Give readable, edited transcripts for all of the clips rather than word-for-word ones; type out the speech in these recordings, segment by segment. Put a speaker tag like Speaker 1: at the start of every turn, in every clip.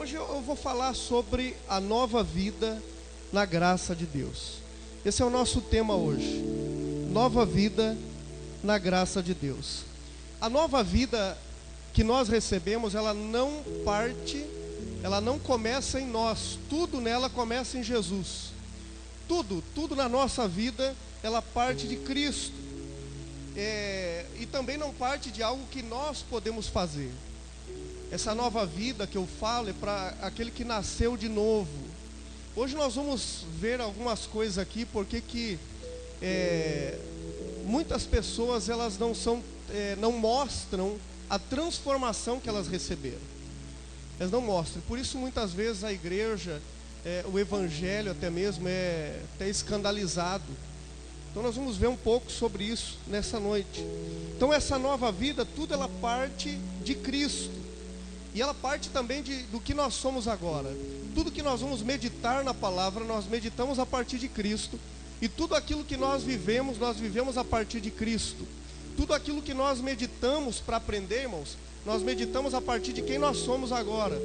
Speaker 1: Hoje eu vou falar sobre a nova vida na graça de Deus. Esse é o nosso tema hoje. Nova vida na graça de Deus. A nova vida que nós recebemos, ela não começa em nós. Tudo nela começa em Jesus. Tudo na nossa vida, ela parte de Cristo. E também não parte de algo que nós podemos fazer. Essa nova vida que eu falo é para aquele que nasceu de novo. Hoje nós vamos ver algumas coisas aqui, porque que muitas pessoas elas não mostram a transformação que elas receberam. Elas não mostram. Por isso muitas vezes a igreja, o evangelho até mesmo é até escandalizado. Então nós vamos ver um pouco sobre isso nessa noite. Então essa nova vida, tudo ela parte de Cristo. E ela parte também do que nós somos agora. Tudo que nós vamos meditar na palavra, nós meditamos a partir de Cristo. E tudo aquilo que nós vivemos a partir de Cristo. Tudo aquilo que nós meditamos para aprender, irmãos, nós meditamos a partir de quem nós somos agora.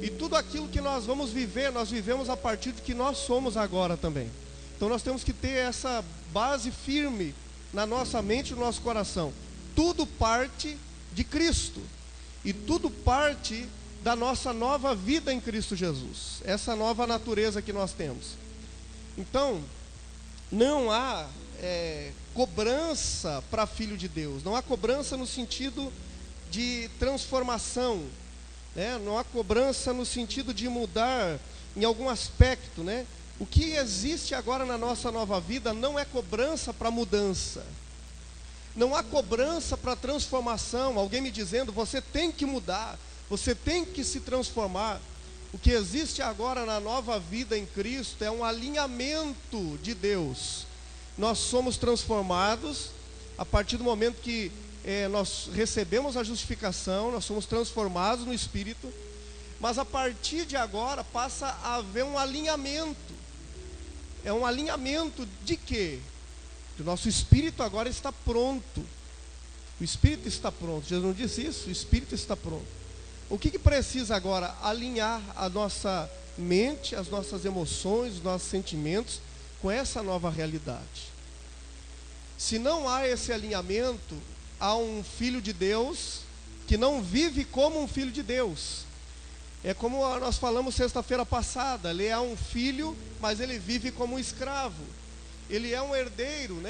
Speaker 1: E tudo aquilo que nós vamos viver, nós vivemos a partir de que nós somos agora também. Então nós temos que ter essa base firme na nossa mente e no nosso coração. Tudo parte de Cristo. E tudo parte da nossa nova vida em Cristo Jesus. Essa nova natureza que nós temos. Então, não há cobrança para filho de Deus. Não há cobrança no sentido de transformação. Não há cobrança no sentido de mudar em algum aspecto. O que existe agora na nossa nova vida não é cobrança para mudança. Não há cobrança para transformação, alguém me dizendo, você tem que mudar, você tem que se transformar. O que existe agora na nova vida em Cristo é um alinhamento de Deus. Nós somos transformados a partir do momento que nós recebemos a justificação, nós somos transformados no Espírito, mas a partir de agora passa a haver um alinhamento. É um alinhamento de quê? O nosso espírito agora está pronto. O espírito está pronto. Jesus não disse isso? O espírito está pronto. O que precisa agora? Alinhar a nossa mente, as nossas emoções, os nossos sentimentos com essa nova realidade. Se não há esse alinhamento, há um filho de Deus que não vive como um filho de Deus. É como nós falamos sexta-feira passada, ele é um filho, mas ele vive como um escravo. Ele é um herdeiro,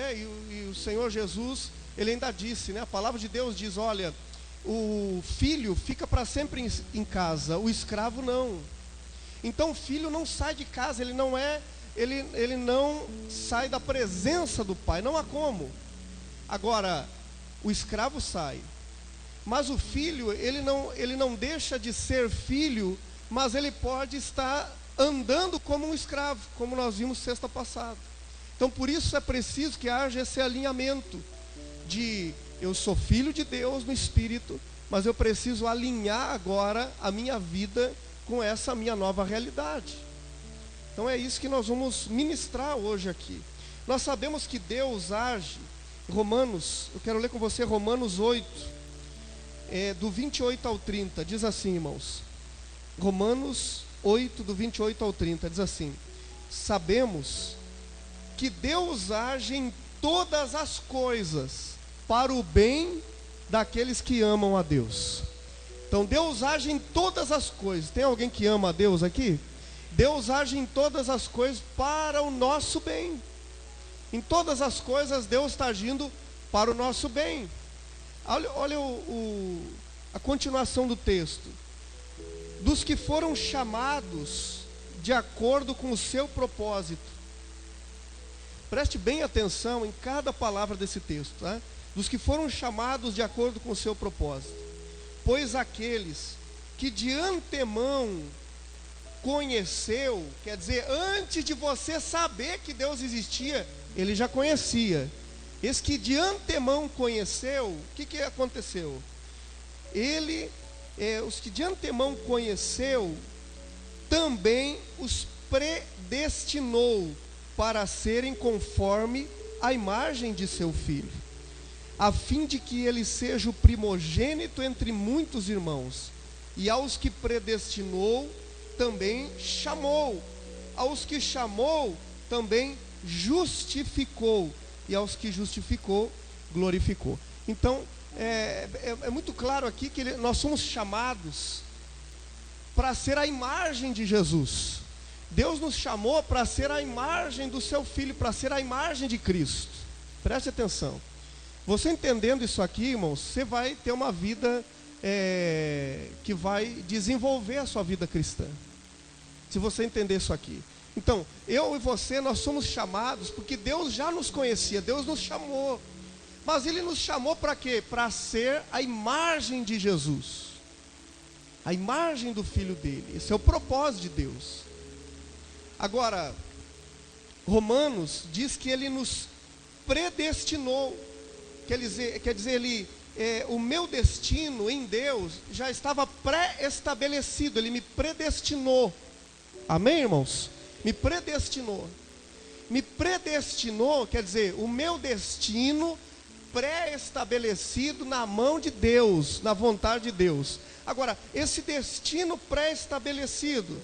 Speaker 1: e o Senhor Jesus, ele ainda disse, a palavra de Deus diz, olha, o filho fica para sempre em casa, o escravo não. Então o filho não sai de casa, ele não sai da presença do pai, não há como. Agora, o escravo sai, mas o filho, ele não deixa de ser filho, mas ele pode estar andando como um escravo, como nós vimos sexta passada. Então por isso é preciso que haja esse alinhamento de eu sou filho de Deus no Espírito, mas eu preciso alinhar agora a minha vida com essa minha nova realidade. Então é isso que nós vamos ministrar hoje aqui. Nós sabemos que Deus age, eu quero ler com você Romanos 8, do 28 ao 30, diz assim, irmãos. Romanos 8, do 28 ao 30, diz assim: sabemos que Deus age em todas as coisas para o bem daqueles que amam a Deus. Então Deus age em todas as coisas. Tem alguém que ama a Deus aqui? Deus age em todas as coisas para o nosso bem. Em todas as coisas Deus está agindo para o nosso bem. Olha a continuação do texto. Dos que foram chamados de acordo com o seu propósito. Preste bem atenção em cada palavra desse texto, tá? Dos que foram chamados de acordo com o seu propósito. Pois aqueles que de antemão conheceu, quer dizer, antes de você saber que Deus existia, ele já conhecia. Esse que de antemão conheceu, o que aconteceu? Os que de antemão conheceu, também os predestinou para serem conforme a imagem de seu filho, a fim de que ele seja o primogênito entre muitos irmãos. E aos que predestinou, também chamou. Aos que chamou, também justificou. E aos que justificou, glorificou. Então, é muito claro aqui que nós somos chamados para ser a imagem de Jesus. Deus nos chamou para ser a imagem do seu Filho, para ser a imagem de Cristo. Preste atenção. Você entendendo isso aqui, irmãos, você vai ter uma vida que vai desenvolver a sua vida cristã. Se você entender isso aqui. Então, eu e você, nós somos chamados, porque Deus já nos conhecia, Deus nos chamou. Mas Ele nos chamou para quê? Para ser a imagem de Jesus. A imagem do Filho dele. Esse é o propósito de Deus. Agora, Romanos diz que Ele nos predestinou. Quer dizer, o meu destino em Deus já estava pré-estabelecido. Ele me predestinou. Amém, irmãos? Me predestinou. Me predestinou, quer dizer, o meu destino pré-estabelecido na mão de Deus, na vontade de Deus. Agora, esse destino pré-estabelecido,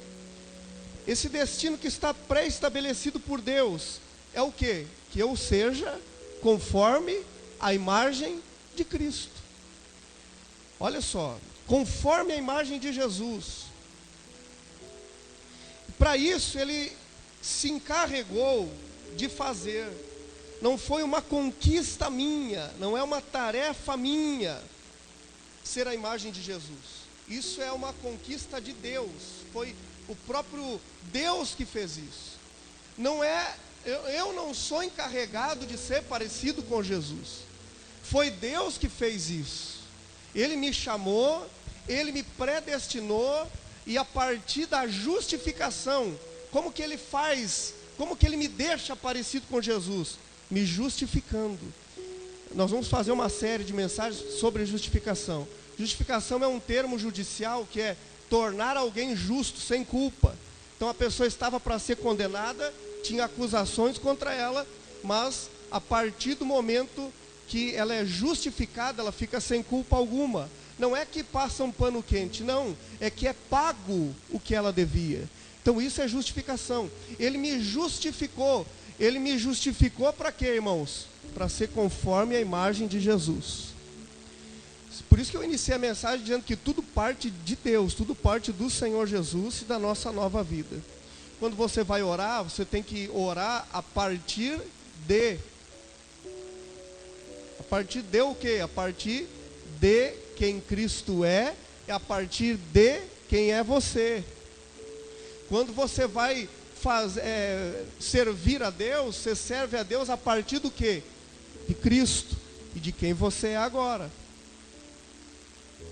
Speaker 1: esse destino que está pré-estabelecido por Deus, é o quê? Que eu seja conforme a imagem de Cristo. Olha só, conforme a imagem de Jesus. Para isso Ele se encarregou de fazer. Não foi uma conquista minha, não é uma tarefa minha ser a imagem de Jesus. Isso é uma conquista de Deus. Foi o próprio Deus que fez isso. Eu não sou encarregado de ser parecido com Jesus. Foi Deus que fez isso. Ele me chamou, Ele me predestinou, e a partir da justificação, como que Ele faz, como que Ele me deixa parecido com Jesus? Me justificando. Nós vamos fazer uma série de mensagens sobre justificação. Justificação é um termo judicial que é tornar alguém justo, sem culpa. Então a pessoa estava para ser condenada, tinha acusações contra ela, mas a partir do momento que ela é justificada, ela fica sem culpa alguma. Não é que passa um pano quente, não, é que é pago o que ela devia. Então isso é justificação. Ele me justificou para quê, irmãos? Para ser conforme a imagem de Jesus. Por isso que eu iniciei a mensagem dizendo que tudo parte de Deus, tudo parte do Senhor Jesus e da nossa nova vida. Quando você vai orar, você tem que orar a partir de o quê? A partir de quem Cristo é, a partir de quem é você. Quando você vai servir a Deus, você serve a Deus a partir do quê? De Cristo e de quem você é agora.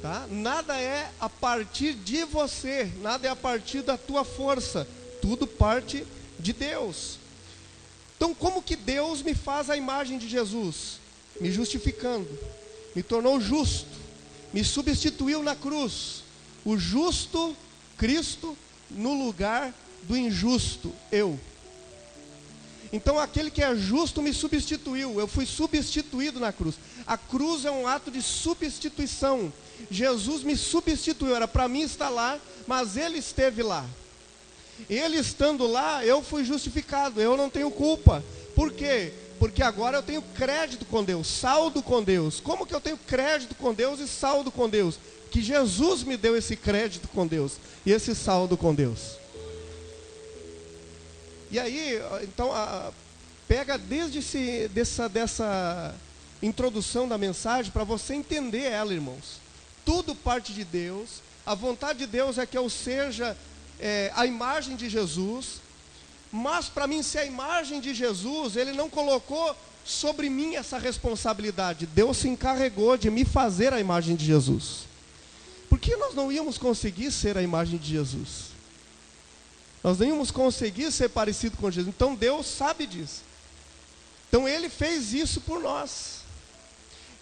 Speaker 1: Tá? Nada é a partir de você, nada é a partir da tua força, tudo parte de Deus. Então, como que Deus me faz a imagem de Jesus? Me justificando, me tornou justo, me substituiu na cruz. O justo, Cristo, no lugar do injusto, eu. Então aquele que é justo me substituiu, eu fui substituído na cruz. A cruz é um ato de substituição. Jesus me substituiu, era para mim estar lá, mas Ele esteve lá. Ele estando lá, eu fui justificado, eu não tenho culpa. Por quê? Porque agora eu tenho crédito com Deus, saldo com Deus. Como que eu tenho crédito com Deus e saldo com Deus? Que Jesus me deu esse crédito com Deus e esse saldo com Deus. E aí, então, pega desde dessa introdução da mensagem para você entender ela, irmãos. Tudo parte de Deus. A vontade de Deus é que eu seja a imagem de Jesus. Mas para mim ser a imagem de Jesus, Ele não colocou sobre mim essa responsabilidade. Deus se encarregou de me fazer a imagem de Jesus. Por que nós não íamos conseguir ser a imagem de Jesus? Nós não íamos conseguir ser parecido com Jesus. Então Deus sabe disso. Então Ele fez isso por nós.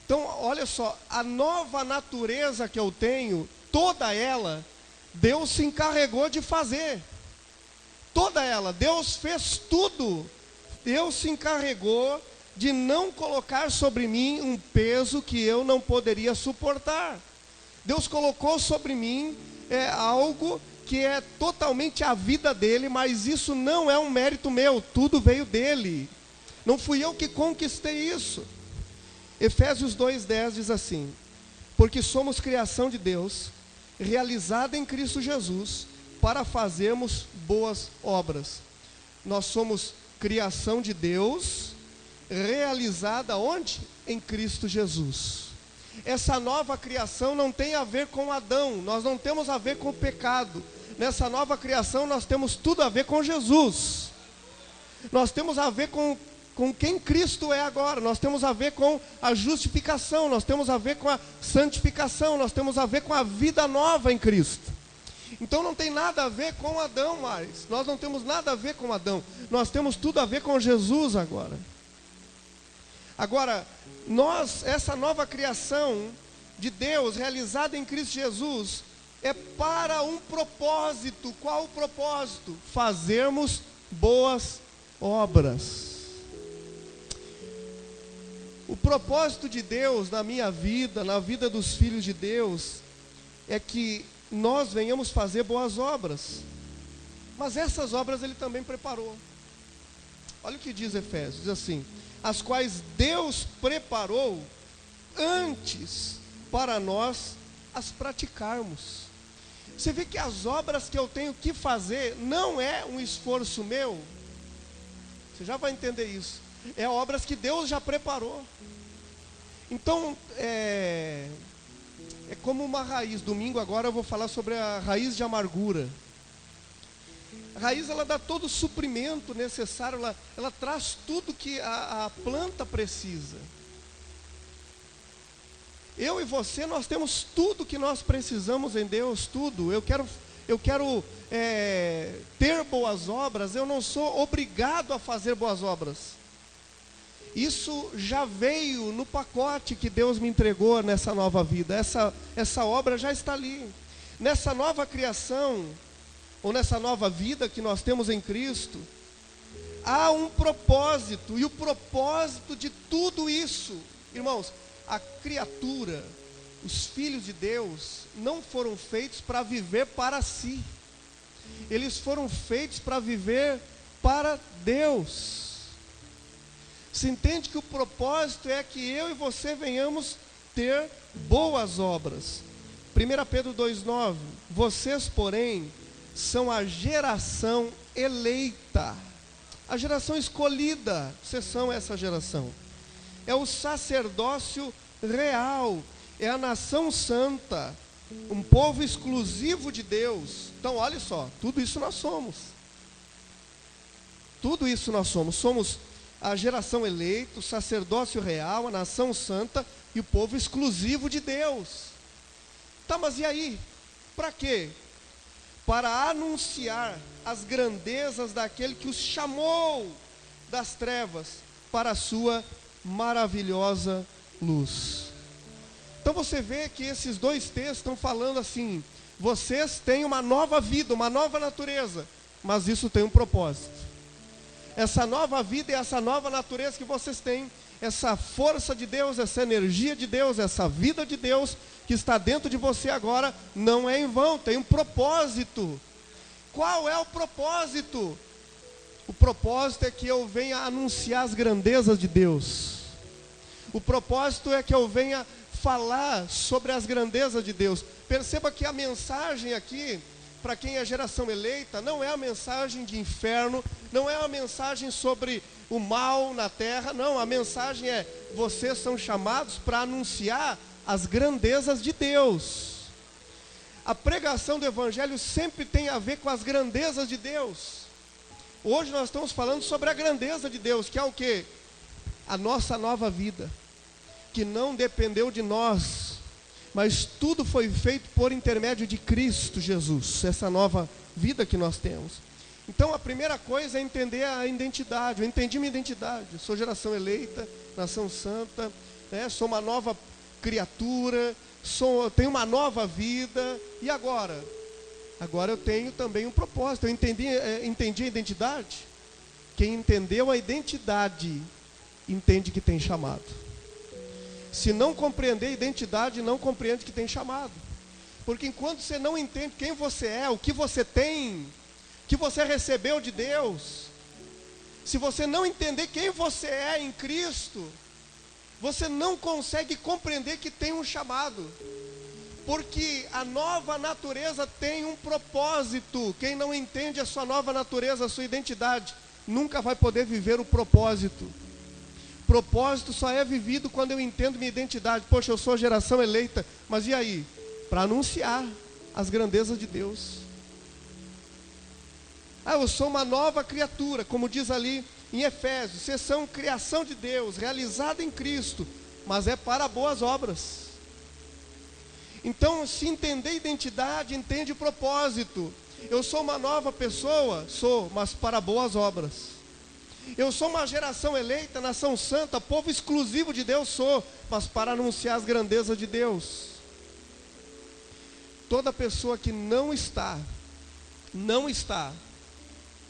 Speaker 1: Então olha só, a nova natureza que eu tenho, toda ela, Deus se encarregou de fazer. Toda ela, Deus fez tudo. Deus se encarregou de não colocar sobre mim um peso que eu não poderia suportar. Deus colocou sobre mim é algo que é totalmente a vida dele, mas isso não é um mérito meu, tudo veio dele. Não fui eu que conquistei isso. Efésios 2:10 diz assim: porque somos criação de Deus, realizada em Cristo Jesus, para fazermos boas obras. Nós somos criação de Deus, realizada onde? Em Cristo Jesus. Essa nova criação não tem a ver com Adão, nós não temos a ver com o pecado. Nessa nova criação nós temos tudo a ver com Jesus. Nós temos a ver com quem Cristo é agora. Nós temos a ver com a justificação, nós temos a ver com a santificação, nós temos a ver com a vida nova em Cristo. Então não tem nada a ver com Adão mais. Nós não temos nada a ver com Adão. Nós temos tudo a ver com Jesus agora. Agora, essa nova criação de Deus, realizada em Cristo Jesus, é para um propósito. Qual o propósito? Fazermos boas obras. O propósito de Deus na minha vida, na vida dos filhos de Deus, é que nós venhamos fazer boas obras. Mas essas obras Ele também preparou. Olha o que diz Efésios, diz assim: as quais Deus preparou antes para nós as praticarmos. Você vê que as obras que eu tenho que fazer não é um esforço meu. Você já vai entender isso. É obras que Deus já preparou. Então, é como uma raiz. Domingo agora eu vou falar sobre a raiz de amargura. A raiz, ela dá todo o suprimento necessário, ela traz tudo que a planta precisa. Eu e você, nós temos tudo que nós precisamos em Deus, tudo. Eu quero ter boas obras, eu não sou obrigado a fazer boas obras. Isso já veio no pacote que Deus me entregou nessa nova vida. Essa obra já está ali. Nessa nova criação, ou nessa nova vida que nós temos em Cristo, há um propósito. E o propósito de tudo isso, irmãos, a criatura, os filhos de Deus, não foram feitos para viver para si. Eles foram feitos para viver para Deus. Você entende que o propósito é que eu e você venhamos ter boas obras. 1 Pedro 2,9: vocês, porém, são a geração eleita, a geração escolhida. Vocês são essa geração. É o sacerdócio real, é a nação santa, um povo exclusivo de Deus. Então olha só, tudo isso nós somos. Tudo isso nós somos. Somos a geração eleita, o sacerdócio real, a nação santa e o povo exclusivo de Deus. Tá, mas e aí? Para quê? Para anunciar as grandezas daquele que os chamou das trevas para a sua maravilhosa luz. Então você vê que esses dois textos estão falando assim: vocês têm uma nova vida, uma nova natureza, mas isso tem um propósito. Essa nova vida e essa nova natureza que vocês têm, essa força de Deus, essa energia de Deus, essa vida de Deus que está dentro de você agora, não é em vão, tem um propósito. Qual é o propósito? O propósito é que eu venha anunciar as grandezas de Deus. O propósito é que eu venha falar sobre as grandezas de Deus. Perceba que a mensagem aqui, para quem é geração eleita, não é a mensagem de inferno, não é a mensagem sobre o mal na terra, não, a mensagem é: vocês são chamados para anunciar as grandezas de Deus. A pregação do Evangelho sempre tem a ver com as grandezas de Deus. Hoje nós estamos falando sobre a grandeza de Deus, que é o quê? A nossa nova vida, que não dependeu de nós, mas tudo foi feito por intermédio de Cristo Jesus, essa nova vida que nós temos. Então a primeira coisa é entender a identidade. Eu entendi minha identidade, eu sou geração eleita, nação santa, sou uma nova criatura, tenho uma nova vida. E agora? Agora eu tenho também um propósito. Eu entendi a identidade. Quem entendeu a identidade, entende que tem chamado. Se não compreender a identidade, não compreende que tem chamado. Porque enquanto você não entende quem você é, o que você tem, o que você recebeu de Deus, se você não entender quem você é em Cristo, você não consegue compreender que tem um chamado. Porque a nova natureza tem um propósito. Quem não entende a sua nova natureza, a sua identidade, nunca vai poder viver o propósito. Propósito só é vivido quando eu entendo minha identidade. Poxa, eu sou a geração eleita, mas e aí? Para anunciar as grandezas de Deus. Eu sou uma nova criatura, como diz ali em Efésios. Vocês são criação de Deus, realizada em Cristo, mas é para boas obras. Então, se entender identidade, entende propósito. Eu sou uma nova pessoa? Sou, mas para boas obras. Eu sou uma geração eleita, nação santa, povo exclusivo de Deus? Sou, mas para anunciar as grandezas de Deus. Toda pessoa que não está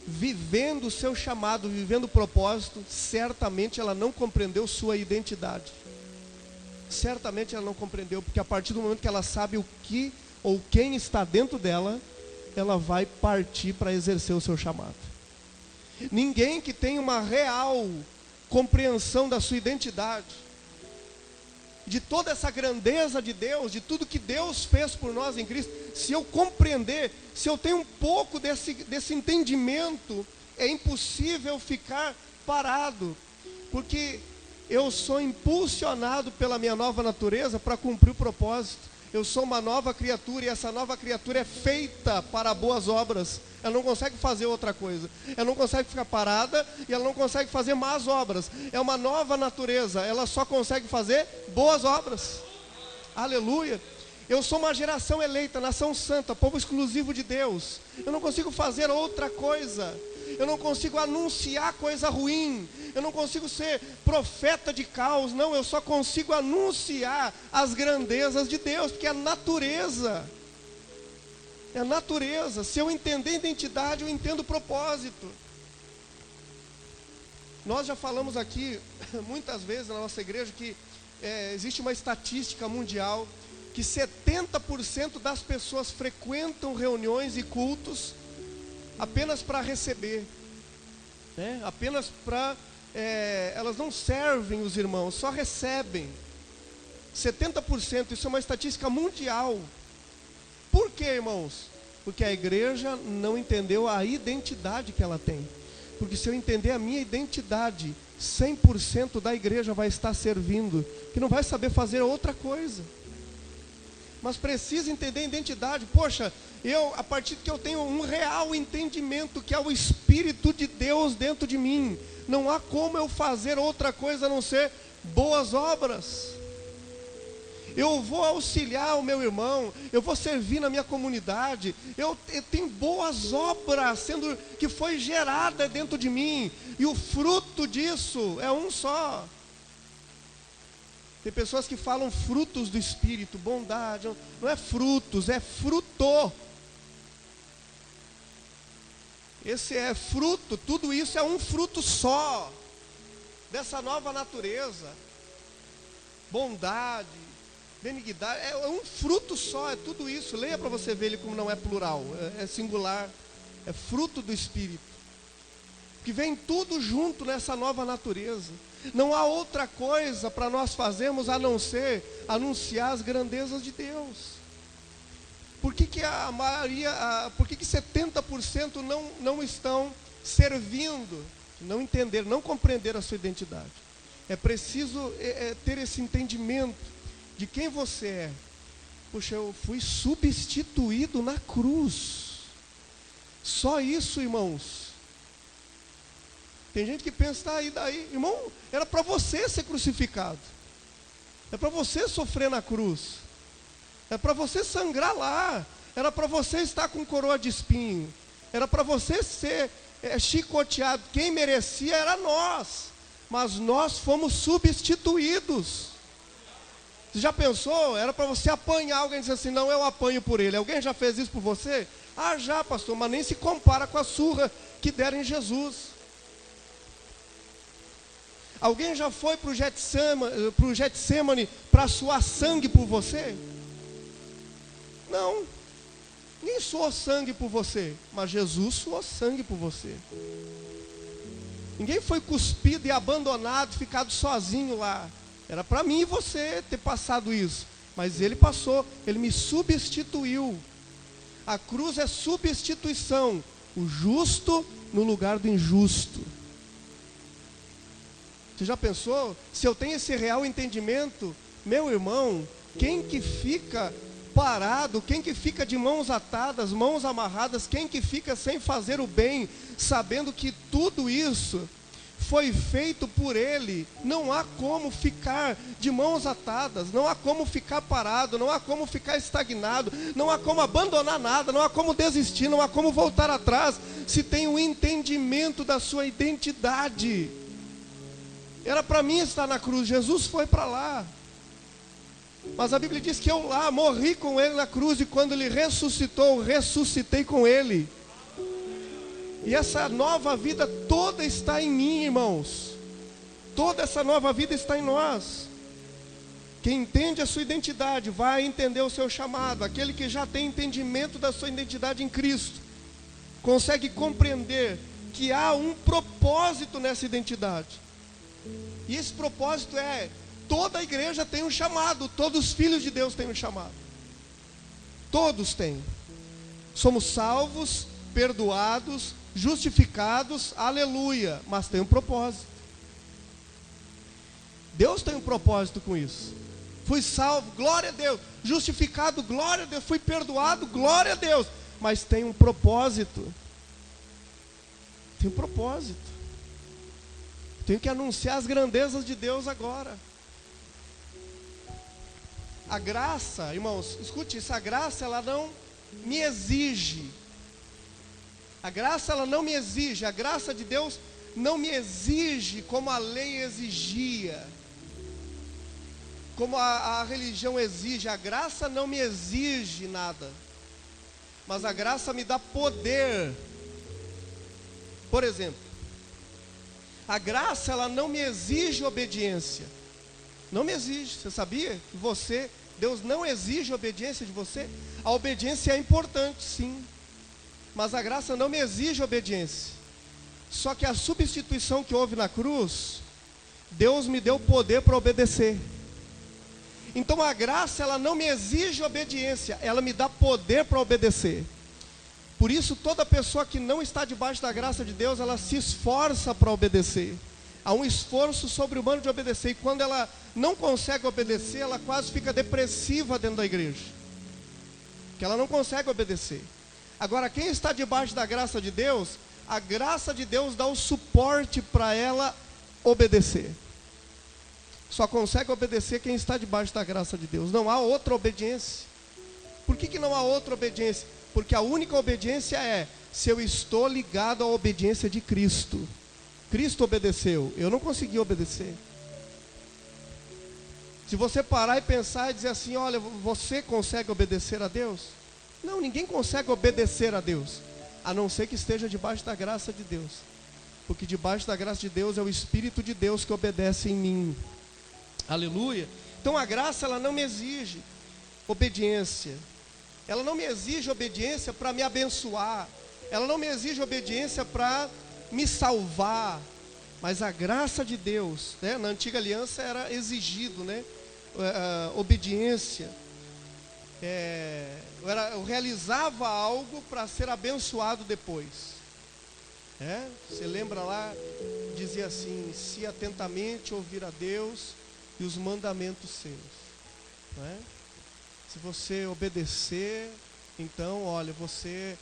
Speaker 1: vivendo o seu chamado, vivendo o propósito, certamente ela não compreendeu sua identidade. Certamente ela não compreendeu, porque a partir do momento que ela sabe o que ou quem está dentro dela, ela vai partir para exercer o seu chamado. Ninguém que tem uma real compreensão da sua identidade, de toda essa grandeza de Deus, de tudo que Deus fez por nós em Cristo, se eu compreender, se eu tenho um pouco desse entendimento, é impossível ficar parado, porque eu sou impulsionado pela minha nova natureza para cumprir o propósito. Eu sou uma nova criatura e essa nova criatura é feita para boas obras. Ela não consegue fazer outra coisa. Ela não consegue ficar parada e ela não consegue fazer más obras. É uma nova natureza. Ela só consegue fazer boas obras. Aleluia. Eu sou uma geração eleita, nação santa, povo exclusivo de Deus. Eu não consigo fazer outra coisa. Eu não consigo anunciar coisa ruim. Eu não consigo ser profeta de caos. Não, eu só consigo anunciar as grandezas de Deus, porque é a natureza. É a natureza. Se eu entender a identidade, eu entendo o propósito. Nós já falamos aqui muitas vezes na nossa igreja que existe uma estatística mundial que 70% das pessoas frequentam reuniões e cultos apenas para receber, né? Apenas para, elas não servem os irmãos, só recebem. 70%, isso é uma estatística mundial. Por quê, irmãos? Porque a igreja não entendeu a identidade que ela tem. Porque se eu entender a minha identidade, 100% da igreja vai estar servindo, que não vai saber fazer outra coisa. Mas precisa entender a identidade. Poxa, a partir que eu tenho um real entendimento que é o Espírito de Deus dentro de mim, não há como eu fazer outra coisa a não ser boas obras. Eu vou auxiliar o meu irmão, eu vou servir na minha comunidade, eu tenho boas obras que foi gerada dentro de mim, e o fruto disso é um só. Tem pessoas que falam frutos do Espírito, bondade, não é frutos, é fruto. Esse é fruto, tudo isso é um fruto só, dessa nova natureza. Bondade, benignidade, é um fruto só, é tudo isso. Leia para você ver ele como não é plural, é singular, é fruto do Espírito. Que vem tudo junto nessa nova natureza. Não há outra coisa para nós fazermos a não ser anunciar as grandezas de Deus. Por que a maioria, por que 70% não estão servindo? Não entender, não compreender a sua identidade. É preciso ter esse entendimento de quem você é. Puxa, eu fui substituído na cruz. Só isso, irmãos. Tem gente que pensa, tá aí, daí, irmão, era para você ser crucificado. É para você sofrer na cruz. É para você sangrar lá. Era para você estar com coroa de espinho. Era para você ser chicoteado. Quem merecia era nós. Mas nós fomos substituídos. Você já pensou? Era para você apanhar. Alguém disse assim, não, eu apanho por ele. Alguém já fez isso por você? Ah, já, pastor, mas nem se compara com a surra que deram em Jesus. Alguém já foi para o Getsemane para suar sangue por você? Não. Ninguém suou sangue por você, mas Jesus suou sangue por você. Ninguém foi cuspido e abandonado, ficado sozinho lá. Era para mim e você ter passado isso. Mas ele passou, ele me substituiu. A cruz é substituição. O justo no lugar do injusto. Você já pensou? Se eu tenho esse real entendimento, meu irmão, quem que fica parado, quem que fica de mãos atadas, mãos amarradas, quem que fica sem fazer o bem, sabendo que tudo isso foi feito por Ele, não há como ficar de mãos atadas, não há como ficar parado, não há como ficar estagnado, não há como abandonar nada, não há como desistir, não há como voltar atrás, se tem o entendimento da sua identidade. Era para mim estar na cruz, Jesus foi para lá. Mas a Bíblia diz que eu lá morri com Ele na cruz, e quando Ele ressuscitou, eu ressuscitei com Ele. E essa nova vida toda está em mim, irmãos. Toda essa nova vida está em nós. Quem entende a sua identidade vai entender o seu chamado. Aquele que já tem entendimento da sua identidade em Cristo consegue compreender que há um propósito nessa identidade. E esse propósito é: toda a igreja tem um chamado, todos os filhos de Deus têm um chamado. Todos têm. Somos salvos, perdoados, justificados, aleluia, mas tem um propósito. Deus tem um propósito com isso. Fui salvo, glória a Deus. Justificado, glória a Deus. Fui perdoado, glória a Deus. Mas tem um propósito. Tem um propósito. Tenho que anunciar as grandezas de Deus agora. A graça, irmãos, escute isso, a graça ela não me exige. A graça ela não me exige, a graça de Deus não me exige como a lei exigia, como a religião exige. A graça não me exige nada, mas a graça me dá poder. Por exemplo, a graça ela não me exige obediência. Não me exige. Você sabia que Deus não exige obediência de você? A obediência é importante, sim, mas a graça não me exige obediência. Só que a substituição que houve na cruz, Deus me deu poder para obedecer. Então a graça ela não me exige obediência, ela me dá poder para obedecer. Por isso toda pessoa que não está debaixo da graça de Deus, ela se esforça para obedecer. Há um esforço sobre-humano de obedecer, e quando ela não consegue obedecer, ela quase fica depressiva dentro da igreja, que ela não consegue obedecer. Agora, quem está debaixo da graça de Deus, a graça de Deus dá o suporte para ela obedecer. Só consegue obedecer quem está debaixo da graça de Deus. Não há outra obediência. Por que não há outra obediência? Porque a única obediência é se eu estou ligado à obediência de Cristo. Cristo obedeceu, eu não consegui obedecer. Se você parar e pensar e dizer assim: olha, você consegue obedecer a Deus? Não, ninguém consegue obedecer a Deus, a não ser que esteja debaixo da graça de Deus. Porque debaixo da graça de Deus é o Espírito de Deus que obedece em mim. Aleluia. Então a graça ela não me exige obediência. Ela não me exige obediência para me abençoar. Ela não me exige obediência para me salvar. Mas a graça de Deus, né? Na antiga aliança era exigido, né? Obediência. Eu realizava algo para ser abençoado depois. Você lembra lá? Dizia assim: se atentamente ouvir a Deus e os mandamentos seus. Não é? Se você obedecer, então, olha, você,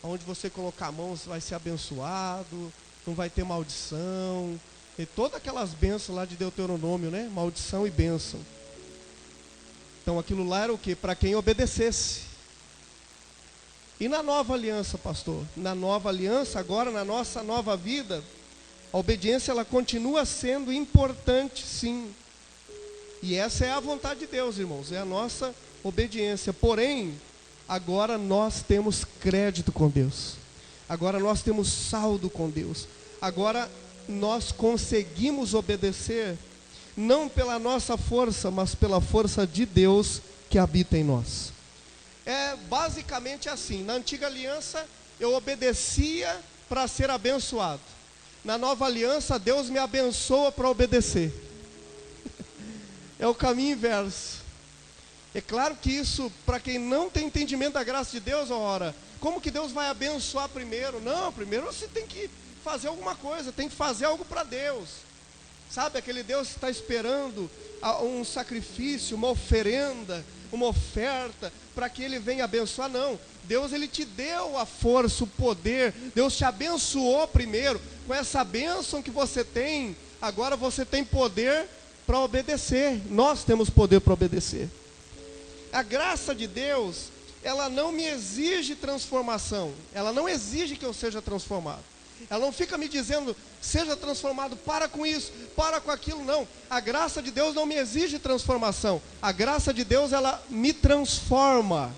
Speaker 1: onde você colocar a mão, você vai ser abençoado, não vai ter maldição. E todas aquelas bênçãos lá de Deuteronômio, né? Maldição e bênção. Então aquilo lá era o quê? Para quem obedecesse. E na nova aliança, pastor? Na nova aliança, agora na nossa nova vida, a obediência ela continua sendo importante, sim. E essa é a vontade de Deus, irmãos, é a nossa obediência. Porém, agora nós temos crédito com Deus. Agora nós temos saldo com Deus. Agora nós conseguimos obedecer, não pela nossa força, mas pela força de Deus que habita em nós. É basicamente assim. Na antiga aliança, eu obedecia para ser abençoado. Na nova aliança, Deus me abençoa para obedecer. É o caminho inverso. É claro que isso, para quem não tem entendimento da graça de Deus, ora, como que Deus vai abençoar primeiro? Não, primeiro você tem que fazer alguma coisa, tem que fazer algo para Deus. Sabe, aquele Deus que está esperando um sacrifício, uma oferenda, uma oferta, para que Ele venha abençoar. Não, Deus, Ele te deu a força, o poder, Deus te abençoou primeiro. Com essa bênção que você tem, agora você tem poder para obedecer. Nós temos poder para obedecer. A graça de Deus, ela não me exige transformação, ela não exige que eu seja transformado. Ela não fica me dizendo, seja transformado, para com isso, para com aquilo, não. A graça de Deus não me exige transformação. A graça de Deus, ela me transforma.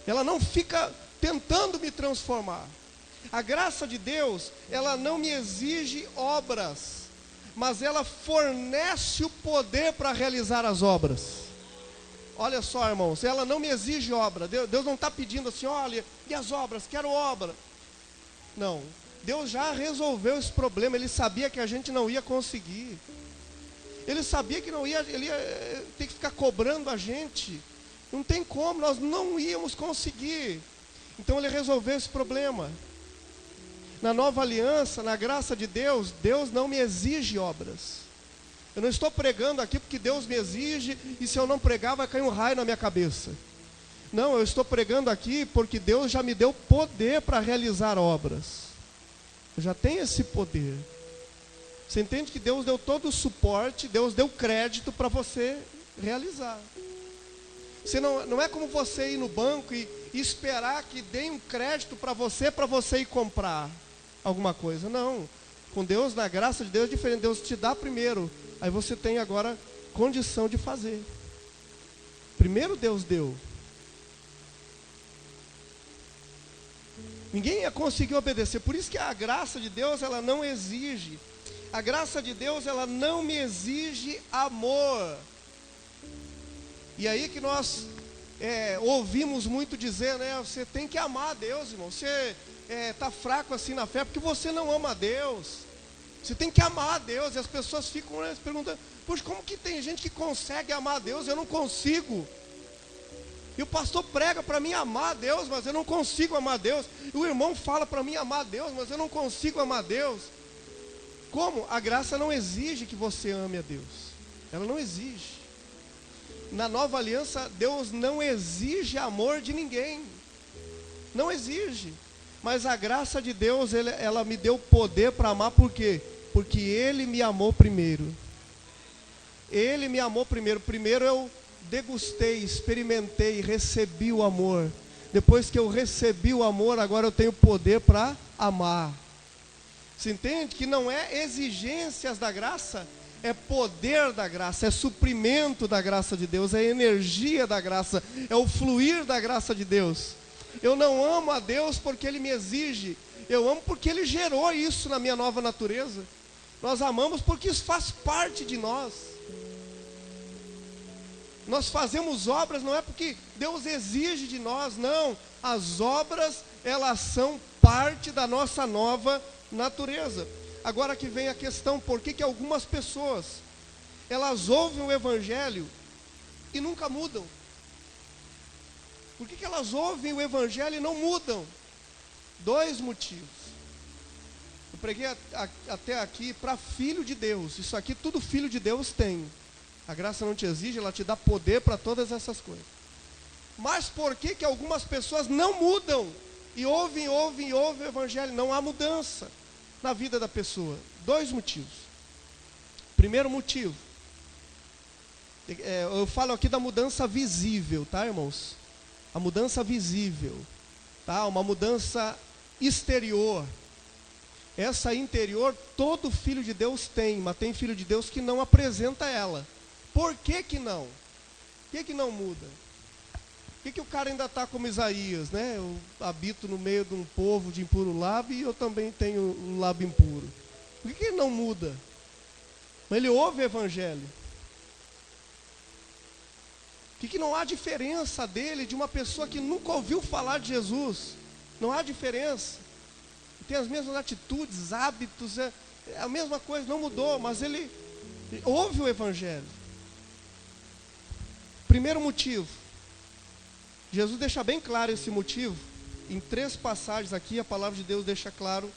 Speaker 1: Ela não fica tentando me transformar. A graça de Deus, ela não me exige obras, mas ela fornece o poder para realizar as obras. Olha só, irmãos, ela não me exige obra. Deus não está pedindo assim, olha, e as obras? Quero obra. Não, Deus já resolveu esse problema. Ele sabia que a gente não ia conseguir. Ele sabia que ele ia ter que ficar cobrando a gente. Não tem como, nós não íamos conseguir. Então Ele resolveu esse problema. Na nova aliança, na graça de Deus, Deus não me exige obras. Eu não estou pregando aqui porque Deus me exige, e se eu não pregar vai cair um raio na minha cabeça. Não, eu estou pregando aqui porque Deus já me deu poder para realizar obras. Eu já tenho esse poder. Você entende que Deus deu todo o suporte, Deus deu crédito para você realizar. Você não é como você ir no banco e esperar que deem um crédito para você ir comprar alguma coisa. Não, com Deus, na graça de Deus é diferente. Deus te dá primeiro, aí você tem agora condição de fazer. Primeiro Deus deu. Ninguém ia conseguir obedecer. Por isso que a graça de Deus, ela não exige. A graça de Deus, ela não me exige amor. E aí que nós ouvimos muito dizer, né? Você tem que amar a Deus, irmão. Você está fraco assim na fé porque você não ama a Deus. Você tem que amar a Deus. E as pessoas ficam se perguntando, poxa, como que tem gente que consegue amar a Deus? Eu não consigo. E o pastor prega para mim amar a Deus, mas eu não consigo amar a Deus. E o irmão fala para mim amar a Deus, mas eu não consigo amar a Deus. Como? A graça não exige que você ame a Deus. Ela não exige. Na nova aliança, Deus não exige amor de ninguém. Não exige. Mas a graça de Deus, ela me deu poder para amar, por quê? Porque Ele me amou primeiro. Ele me amou primeiro. Primeiro eu degustei, experimentei, recebi o amor. Depois que eu recebi o amor, agora eu tenho poder para amar. Você entende que não é exigências da graça, é poder da graça, é suprimento da graça de Deus, é energia da graça, é o fluir da graça de Deus. Eu não amo a Deus porque Ele me exige, eu amo porque Ele gerou isso na minha nova natureza. Nós amamos porque isso faz parte de nós. Nós fazemos obras não é porque Deus exige de nós, não. As obras, elas são parte da nossa nova natureza. Agora que vem a questão, por que algumas pessoas, elas ouvem o Evangelho e nunca mudam? Por que elas ouvem o Evangelho e não mudam? Dois motivos. Eu preguei até aqui para filho de Deus. Isso aqui tudo filho de Deus tem. A graça não te exige, ela te dá poder para todas essas coisas. Mas por que algumas pessoas não mudam? E ouvem o Evangelho, não há mudança na vida da pessoa. Dois motivos. Primeiro motivo, eu falo aqui da mudança visível, tá, irmãos? A mudança visível, tá? Uma mudança exterior. Essa interior, todo filho de Deus tem, mas tem filho de Deus que não apresenta ela. Por que não? Por que não muda? Por que o cara ainda está como Isaías, né? Eu habito no meio de um povo de impuro lábio e eu também tenho um lábio impuro. Por que ele não muda? Mas ele ouve o Evangelho. Que não há diferença dele de uma pessoa que nunca ouviu falar de Jesus. Não há diferença. Tem as mesmas atitudes, hábitos, é a mesma coisa, não mudou, mas ele ouve o Evangelho. Primeiro motivo, Jesus deixa bem claro esse motivo, em 3 passagens aqui, a palavra de Deus deixa claro,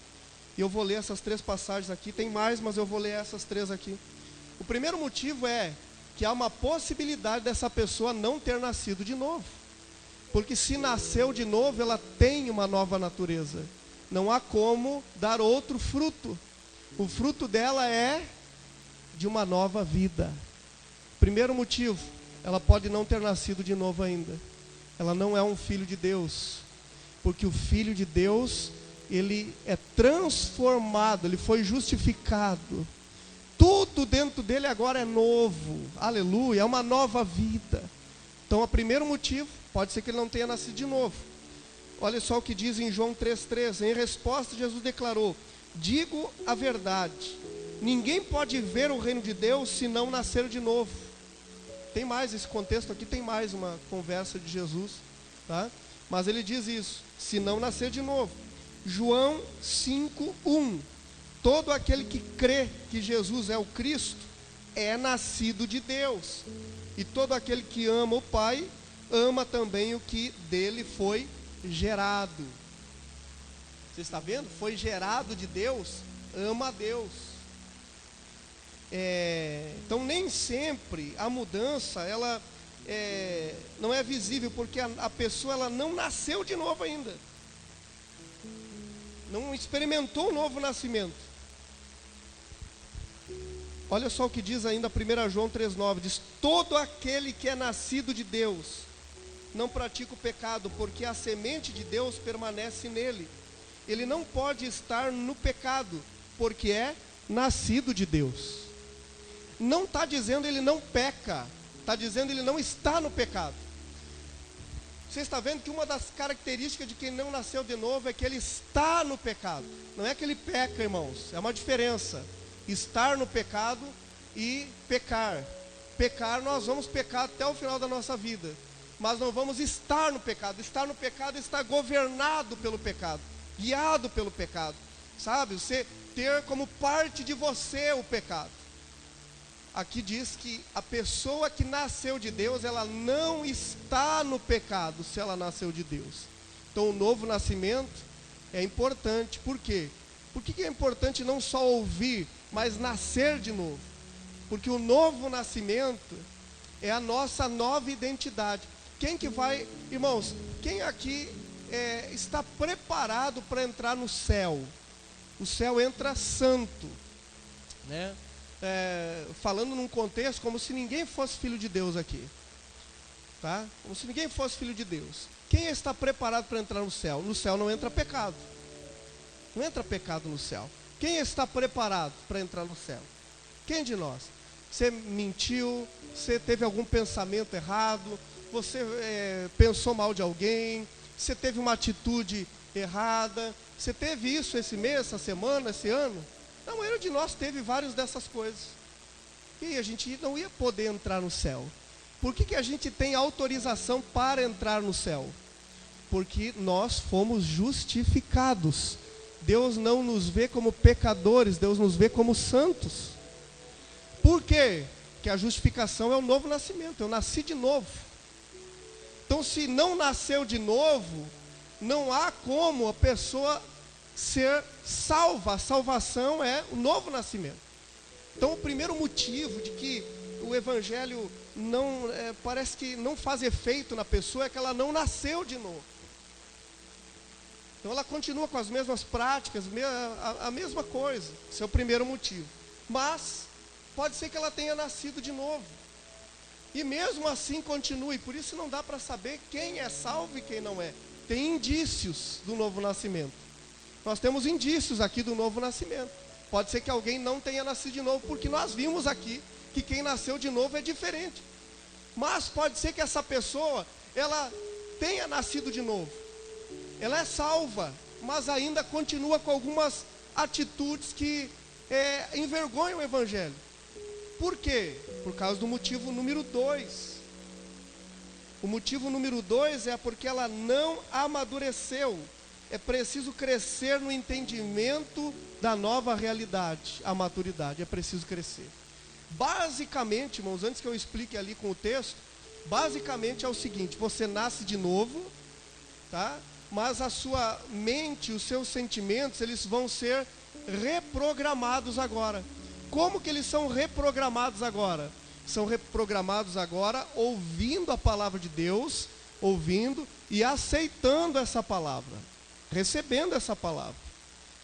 Speaker 1: e eu vou ler essas 3 passagens aqui, tem mais, mas eu vou ler essas 3 aqui. O primeiro motivo é que há uma possibilidade dessa pessoa não ter nascido de novo, porque se nasceu de novo, ela tem uma nova natureza, não há como dar outro fruto, o fruto dela é de uma nova vida. Primeiro motivo, ela pode não ter nascido de novo ainda, ela não é um filho de Deus, porque o filho de Deus, ele é transformado, ele foi justificado, tudo dentro dele agora é novo, aleluia, é uma nova vida. Então, o primeiro motivo, pode ser que ele não tenha nascido de novo. Olha só o que diz em João 3,13, em resposta Jesus declarou, digo a verdade, ninguém pode ver o reino de Deus se não nascer de novo. Tem mais, esse contexto aqui tem mais uma conversa de Jesus, tá? Mas ele diz isso, se não nascer de novo. João 5:1, todo aquele que crê que Jesus é o Cristo, é nascido de Deus. E todo aquele que ama o Pai, ama também o que dele foi gerado. Você está vendo? Foi gerado de Deus, ama a Deus. Então nem sempre a mudança ela não é visível, porque a pessoa ela não nasceu de novo ainda, não experimentou o novo nascimento. Olha só o que diz ainda 1 João 3,9, diz, todo aquele que é nascido de Deus não pratica o pecado, porque a semente de Deus permanece nele. Ele não pode estar no pecado, porque é nascido de Deus. Não está dizendo ele não peca, está dizendo ele não está no pecado. Você está vendo que uma das características de quem não nasceu de novo é que ele está no pecado. Não é que ele peca, irmãos, é uma diferença. Estar no pecado e pecar. Pecar, nós vamos pecar até o final da nossa vida, mas não vamos estar no pecado. Estar no pecado é estar governado pelo pecado, guiado pelo pecado, sabe? Você ter como parte de você o pecado. Aqui diz que a pessoa que nasceu de Deus, ela não está no pecado se ela nasceu de Deus. Então o novo nascimento é importante. Por quê? Por que é importante não só ouvir, mas nascer de novo? Porque o novo nascimento é a nossa nova identidade. Quem que vai, irmãos, quem aqui está preparado para entrar no céu? O céu entra santo, né? Falando num contexto como se ninguém fosse filho de Deus aqui, tá? Como se ninguém fosse filho de Deus. Quem está preparado para entrar no céu? No céu não entra pecado. Não entra pecado no céu. Quem está preparado para entrar no céu? Quem de nós? Você mentiu, você teve algum pensamento errado, você pensou mal de alguém, você teve uma atitude errada, você teve isso esse mês, essa semana, esse ano? A maioria de nós teve várias dessas coisas. E a gente não ia poder entrar no céu. Por que a gente tem autorização para entrar no céu? Porque nós fomos justificados. Deus não nos vê como pecadores, Deus nos vê como santos. Por quê? Porque a justificação é o novo nascimento, eu nasci de novo. Então se não nasceu de novo, não há como a pessoa ser salva. A salvação é o novo nascimento. Então o primeiro motivo de que o evangelho não parece que não faz efeito na pessoa é que ela não nasceu de novo. Então ela continua com as mesmas práticas, a mesma coisa. Esse é o primeiro motivo. Mas pode ser que ela tenha nascido de novo, e mesmo assim continue. Por isso não dá para saber quem é salvo e quem não é. Tem indícios do novo nascimento. Nós temos indícios aqui do novo nascimento. Pode ser que alguém não tenha nascido de novo, porque nós vimos aqui que quem nasceu de novo é diferente. Mas pode ser que essa pessoa, ela tenha nascido de novo. Ela é salva, mas ainda continua com algumas atitudes que envergonham o evangelho. Por quê? Por causa do motivo número 2. O motivo número 2 é porque ela não amadureceu. É preciso crescer no entendimento da nova realidade, a maturidade, é preciso crescer. Basicamente, irmãos, antes que eu explique ali com o texto, basicamente é o seguinte: você nasce de novo, tá? Mas a sua mente, os seus sentimentos, eles vão ser reprogramados agora. Como que eles são reprogramados agora? São reprogramados agora ouvindo a palavra de Deus, ouvindo e aceitando essa palavra, recebendo essa palavra.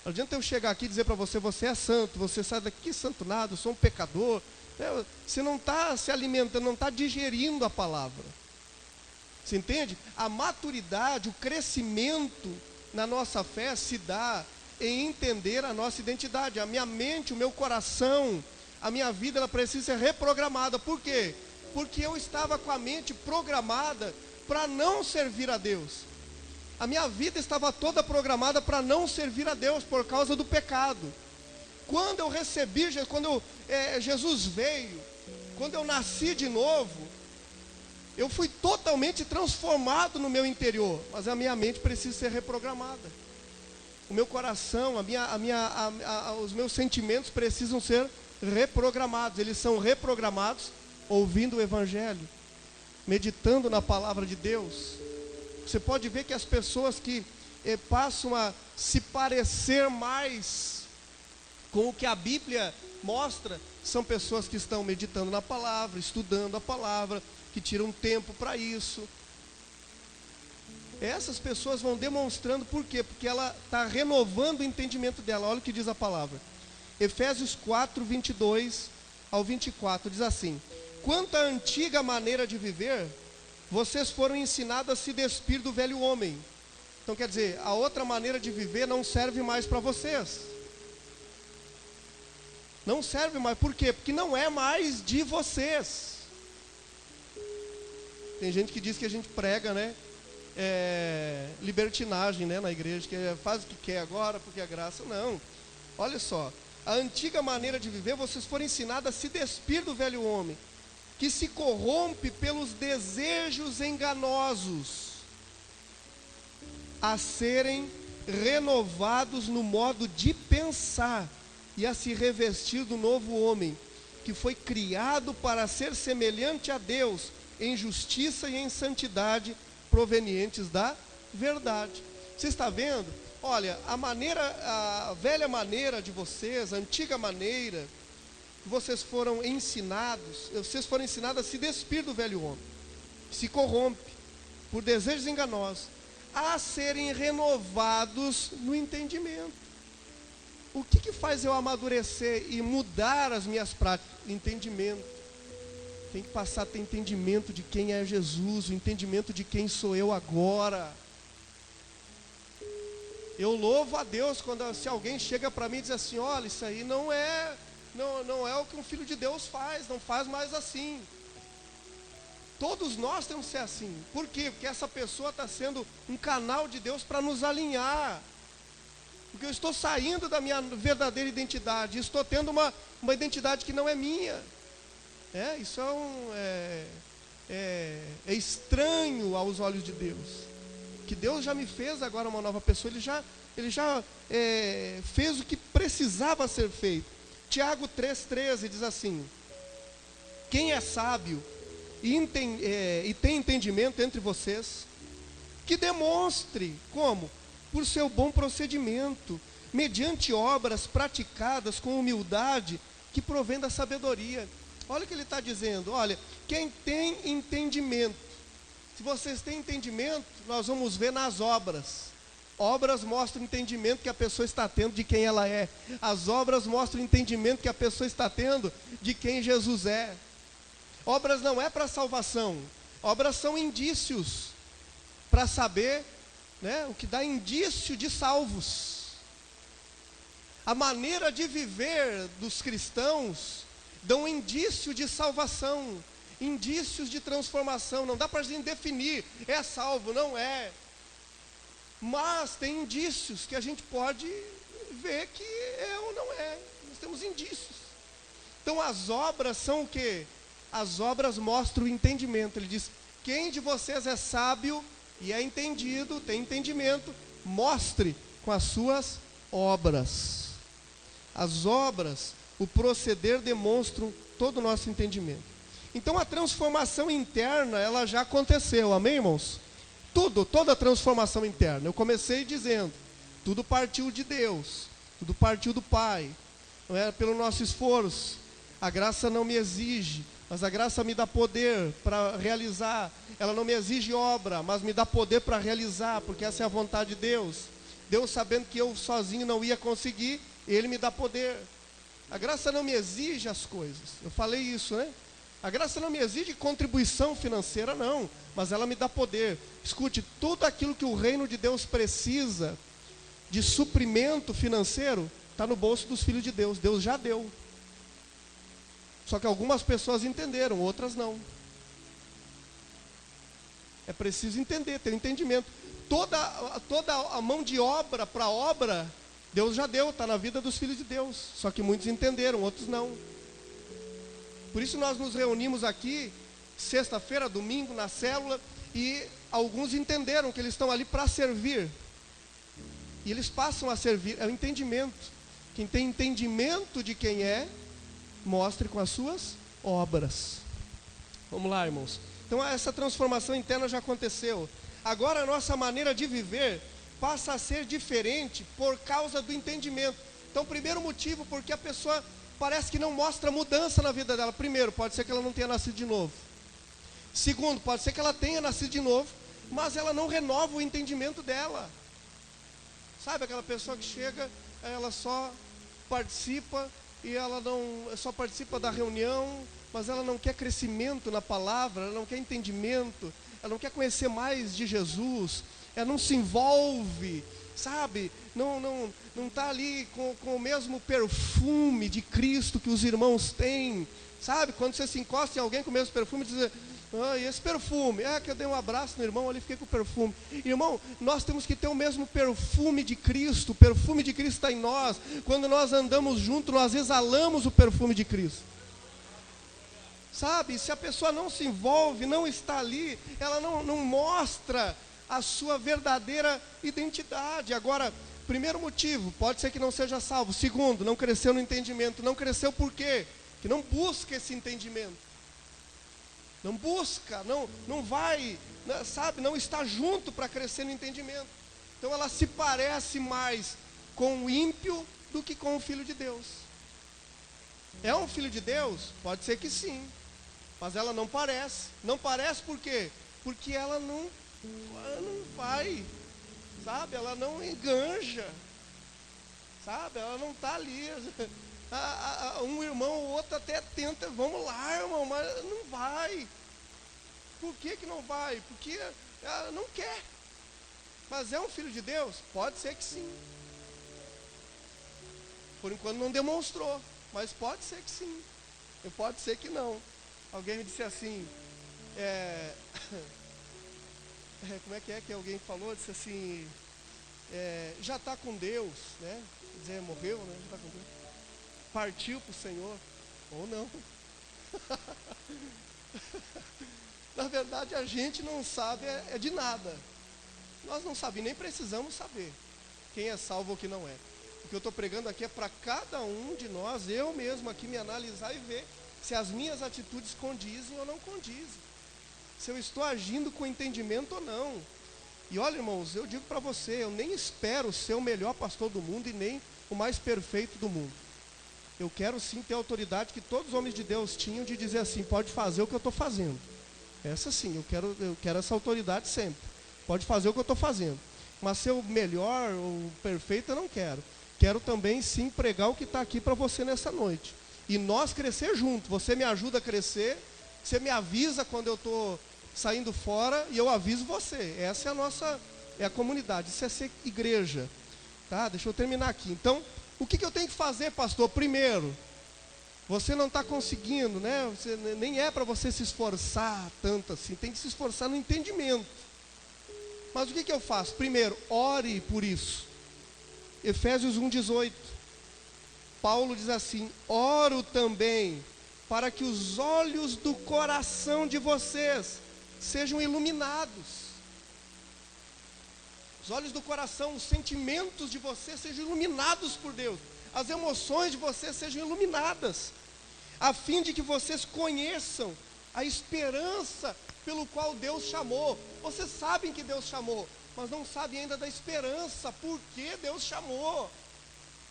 Speaker 1: Não adianta eu chegar aqui e dizer para você, você é santo, você sai daqui, que santo nada, eu sou um pecador. Você não está se alimentando, não está digerindo a palavra. Você entende? A maturidade, o crescimento na nossa fé se dá em entender a nossa identidade. A minha mente, o meu coração, a minha vida, ela precisa ser reprogramada. Por quê? Porque eu estava com a mente programada para não servir a Deus. A minha vida estava toda programada para não servir a Deus por causa do pecado. Quando eu recebi, quando Jesus veio, quando eu nasci de novo, eu fui totalmente transformado no meu interior, mas a minha mente precisa ser reprogramada. O meu coração, os meus sentimentos precisam ser reprogramados. Eles são reprogramados ouvindo o Evangelho, meditando na palavra de Deus. Você pode ver que as pessoas que passam a se parecer mais com o que a Bíblia mostra, são pessoas que estão meditando na palavra, estudando a palavra, que tiram tempo para isso. Essas pessoas vão demonstrando por quê? Porque ela está renovando o entendimento dela. Olha o que diz a palavra. Efésios 4, 22 ao 24, diz assim: quanto à antiga maneira de viver, vocês foram ensinados a se despir do velho homem. Então quer dizer, a outra maneira de viver não serve mais para vocês. Não serve mais, por quê? Porque não é mais de vocês. Tem gente que diz que a gente prega, né? Libertinagem, né, na igreja, que faz o que quer agora, porque é graça. Não, olha só, a antiga maneira de viver, vocês foram ensinados a se despir do velho homem, que se corrompe pelos desejos enganosos, a serem renovados no modo de pensar, e a se revestir do novo homem, que foi criado para ser semelhante a Deus, em justiça e em santidade, provenientes da verdade. Você está vendo? Olha, a velha maneira de vocês, a antiga maneira, vocês foram ensinados a se despir do velho homem, que se corrompe por desejos enganosos, a serem renovados no entendimento. O que faz eu amadurecer e mudar as minhas práticas? Entendimento. Tem que passar a ter entendimento de quem é Jesus, o entendimento de quem sou eu agora. Eu louvo a Deus se alguém chega para mim e diz assim: olha, isso aí não é o que um filho de Deus faz, não faz mais assim. Todos nós temos que ser assim. Por quê? Porque essa pessoa está sendo um canal de Deus para nos alinhar. Porque eu estou saindo da minha verdadeira identidade, estou tendo uma identidade que não é minha. Isso é estranho aos olhos de Deus. Que Deus já me fez agora uma nova pessoa, Ele já fez o que precisava ser feito. Tiago 3,13 diz assim: quem é sábio e tem entendimento entre vocês, que demonstre como? Por seu bom procedimento, mediante obras praticadas com humildade, que provém da sabedoria. Olha o que ele está dizendo. Olha, quem tem entendimento, se vocês têm entendimento, nós vamos ver nas obras. Obras mostram o entendimento que a pessoa está tendo de quem ela é. As obras mostram o entendimento que a pessoa está tendo de quem Jesus é. Obras não é para salvação, obras são indícios para saber, né, o que dá indício de salvos. A maneira de viver dos cristãos dão indício de salvação, indícios de transformação. Não dá para a gente definir, é salvo, não é. Mas tem indícios que a gente pode ver que é ou não é. Nós temos indícios. Então as obras são o quê? As obras mostram o entendimento. Ele diz, Quem de vocês é sábio e é entendido, tem entendimento, mostre com as suas obras. As obras, o proceder demonstram todo o nosso entendimento. Então a transformação interna, ela já aconteceu, amém, irmãos? Toda a transformação interna. Eu comecei dizendo, tudo partiu de Deus, tudo partiu do Pai, não é pelo nosso esforço. A graça não me exige, mas a graça me dá poder para realizar. Ela não me exige obra, mas me dá poder para realizar, porque essa é a vontade de Deus. Deus, sabendo que eu sozinho não ia conseguir, Ele me dá poder. A graça não me exige as coisas. Eu falei isso, né? A graça não me exige contribuição financeira, não, mas ela me dá poder. Escute, tudo aquilo que o reino de Deus precisa de suprimento financeiro está no bolso dos filhos de Deus. Deus já deu. Só que algumas pessoas entenderam, outras não. É preciso entender, ter entendimento. Toda a mão de obra para obra, Deus já deu, está na vida dos filhos de Deus. Só que muitos entenderam, outros não. Por isso nós nos reunimos aqui, sexta-feira, domingo, na célula, e alguns entenderam que eles estão ali para servir. E eles passam a servir, é o entendimento. Quem tem entendimento de quem é, mostre com as suas obras. Vamos lá, irmãos. Então essa transformação interna já aconteceu. Agora a nossa maneira de viver passa a ser diferente por causa do entendimento. Então, primeiro motivo, porque a pessoa parece que não mostra mudança na vida dela. Primeiro, pode ser que ela não tenha nascido de novo. Segundo, pode ser que ela tenha nascido de novo, mas ela não renova o entendimento dela. Sabe aquela pessoa que chega, ela só participa e ela não só participa da reunião, mas ela não quer crescimento na palavra, ela não quer entendimento, ela não quer conhecer mais de Jesus, ela não se envolve, sabe? Não está ali com o mesmo perfume de Cristo que os irmãos têm, sabe? Quando você se encosta em alguém com o mesmo perfume, diz: ah, e esse perfume? É que eu dei um abraço no irmão, ali fiquei com o perfume. Irmão, nós temos que ter o mesmo perfume de Cristo. O perfume de Cristo está em nós. Quando nós andamos juntos, nós exalamos o perfume de Cristo. Sabe, se a pessoa não se envolve, não está ali, ela não mostra a sua verdadeira identidade. Agora, primeiro motivo, pode ser que não seja salvo. Segundo, não cresceu no entendimento. Não cresceu por quê? Que não busca esse entendimento. Não busca, não vai, sabe, não está junto para crescer no entendimento. Então ela se parece mais com o ímpio do que com o filho de Deus. É um filho de Deus? Pode ser que sim, mas ela não parece. Não parece por quê? Porque ela não vai, sabe, ela não enganja, sabe, ela não está ali. Um irmão ou outro até tenta, vamos lá, irmão, mas não vai. Por que não vai? Porque ela não quer. Mas é um filho de Deus? Pode ser que sim. Por enquanto não demonstrou, mas pode ser que sim. E pode ser que não. Alguém me disse assim, como é que alguém falou? Disse assim, já está com Deus, né? Quer dizer, morreu, né? Já está com Deus. Partiu para o Senhor, ou não. Na verdade, a gente não sabe de nada. Nós não sabemos, nem precisamos saber quem é salvo ou quem não é. O que eu estou pregando aqui é para cada um de nós, eu mesmo aqui, me analisar e ver se as minhas atitudes condizem ou não condizem. Se eu estou agindo com entendimento ou não. E olha, irmãos, eu digo para você, eu nem espero ser o melhor pastor do mundo e nem o mais perfeito do mundo. Eu quero sim ter a autoridade que todos os homens de Deus tinham de dizer assim, pode fazer o que eu estou fazendo. Essa sim, eu quero essa autoridade sempre. Pode fazer o que eu estou fazendo. Mas ser o melhor, o perfeito, eu não quero. Quero também sim pregar o que está aqui para você nessa noite. E nós crescer junto. Você me ajuda a crescer, você me avisa quando eu estou saindo fora e eu aviso você. Essa é a comunidade, isso é ser igreja. Tá? Deixa eu terminar aqui. Então, o que eu tenho que fazer, pastor? Primeiro, você não está conseguindo, né? Nem é para você se esforçar tanto assim, tem que se esforçar no entendimento. Mas o que eu faço? Primeiro, ore por isso. Efésios 1,18. Paulo diz assim, oro também para que os olhos do coração de vocês sejam iluminados. Os olhos do coração, os sentimentos de você sejam iluminados por Deus. As emoções de você sejam iluminadas, a fim de que vocês conheçam a esperança pelo qual Deus chamou. Vocês sabem que Deus chamou, mas não sabem ainda da esperança, por que Deus chamou.